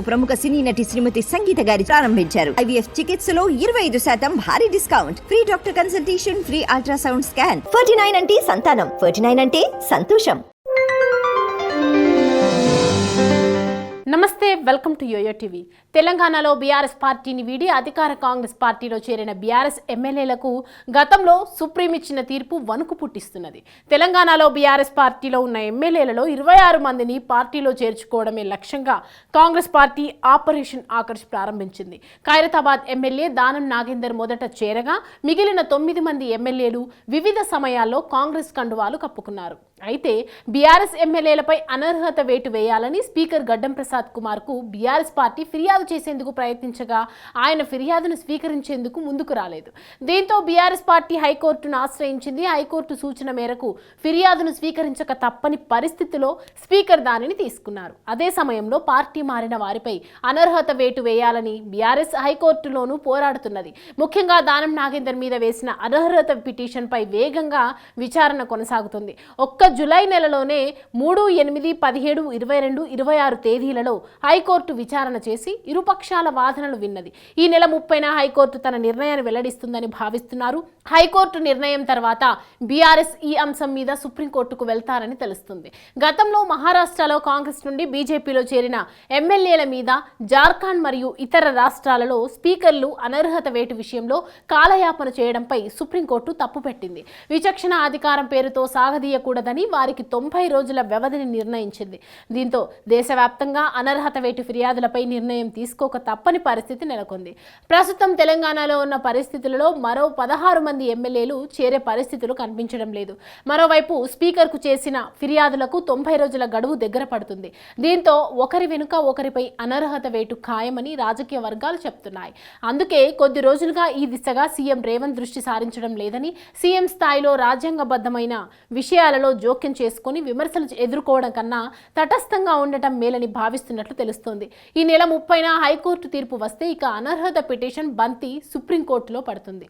ప్రముఖ సినీ నటి శ్రీమతి సంగీత గారి ప్రారంభించారు. IVF చికిత్సలో 25% భారీ discount, free doctor consultation, free ultrasound scan. 49 అంటే సంతానం, 49 అంటే సంతోషం. నమస్తే, వెల్కమ్ టు యోయో టీవీ. తెలంగాణలో బీఆర్ఎస్ పార్టీని వీడి అధికార కాంగ్రెస్ పార్టీలో చేరిన బీఆర్ఎస్ ఎమ్మెల్యేలకు గతంలో సుప్రీం ఇచ్చిన తీర్పు వణుకు పుట్టిస్తున్నది. తెలంగాణలో బీఆర్ఎస్ పార్టీలో ఉన్న ఎమ్మెల్యేలలో 26 మందిని పార్టీలో చేర్చుకోవడమే లక్ష్యంగా కాంగ్రెస్ పార్టీ ఆపరేషన్ ఆకర్ష్ ప్రారంభించింది. ఖైరతాబాద్ ఎమ్మెల్యే దానం నాగేందర్ మొదట చేరగా మిగిలిన 9 మంది ఎమ్మెల్యేలు వివిధ సమయాల్లో కాంగ్రెస్ కండువాలు కప్పుకున్నారు. అయితే బీఆర్ఎస్ ఎమ్మెల్యేలపై అనర్హత వేటు వేయాలని స్పీకర్ గడ్డం ప్రసాద్ కుమార్ కు బీఆర్ఎస్ పార్టీ ఫిర్యాదు చేసేందుకు ప్రయత్నించగా ఆయన ఫిర్యాదును స్వీకరించేందుకు ముందుకు రాలేదు. దీంతో బీఆర్ఎస్ పార్టీ హైకోర్టును ఆశ్రయించింది. హైకోర్టు సూచన మేరకు ఫిర్యాదును స్వీకరించక తప్పని పరిస్థితిలో స్పీకర్ దానిని తీసుకున్నారు. అదే సమయంలో పార్టీ మారిన వారిపై అనర్హత వేటు వేయాలని బీఆర్ఎస్ హైకోర్టులోనూ పోరాడుతున్నది. ముఖ్యంగా దానం నాగేందర్ మీద వేసిన అనర్హత పిటిషన్ పై వేగంగా విచారణ కొనసాగుతుంది. ఒక్క జూలై నెలలోనే 3, 8, 17, 22, 26 తేదీలలో హైకోర్టు విచారణ చేసి ఇరుపక్షాల వాదనలు విన్నది. ఈ నెల 30న హైకోర్టు తన నిర్ణయాన్ని వెల్లడిస్తుందని భావిస్తున్నారు. హైకోర్టు నిర్ణయం తర్వాత బీఆర్ఎస్ ఈ అంశం మీద సుప్రీంకోర్టుకు వెళ్తారని తెలుస్తుంది. గతంలో మహారాష్ట్రలో కాంగ్రెస్ నుండి బీజేపీలో చేరిన ఎమ్మెల్యేల మీద జార్ఖండ్ మరియు ఇతర రాష్ట్రాలలో స్పీకర్లు అనర్హత వేటు విషయంలో కాలయాపన చేయడంపై సుప్రీంకోర్టు తప్పుపెట్టింది. విచక్షణ అధికారం పేరుతో సాగదీయకూడదని వారికి 90 రోజుల వ్యవధిని నిర్ణయించింది. దీంతో దేశవ్యాప్తంగా అనర్హత వేటు ఫిర్యాదులపై నిర్ణయం తీసుకోక తప్పని పరిస్థితి నెలకొంది. ప్రస్తుతం తెలంగాణలో ఉన్న పరిస్థితులలో మరో 16 మంది ఎమ్మెల్యేలు చేరే పరిస్థితులు కనిపించడం లేదు. మరోవైపు స్పీకర్కు చేసిన ఫిర్యాదులకు 90 రోజుల గడువు దగ్గర పడుతుంది. దీంతో ఒకరి వెనుక ఒకరిపై అనర్హత వేటు ఖాయమని రాజకీయ వర్గాలు చెప్తున్నాయి. అందుకే కొద్ది రోజులుగా ఈ దిశగా సీఎం రేవంత్ దృష్టి సారించడం లేదని, సీఎం స్థాయిలో రాజ్యాంగబద్ధమైన విషయాలలో జోక్యం చేసుకుని విమర్శలు ఎదుర్కోవడం కన్నా తటస్థంగా ఉండటం మేలని భావిస్తున్నట్లు తెలుస్తోంది. ఈ నెల 30న హైకోర్టు తీర్పు వస్తే ఇక అనర్హత పిటిషన్ బంతి సుప్రీంకోర్టులో పడుతుంది.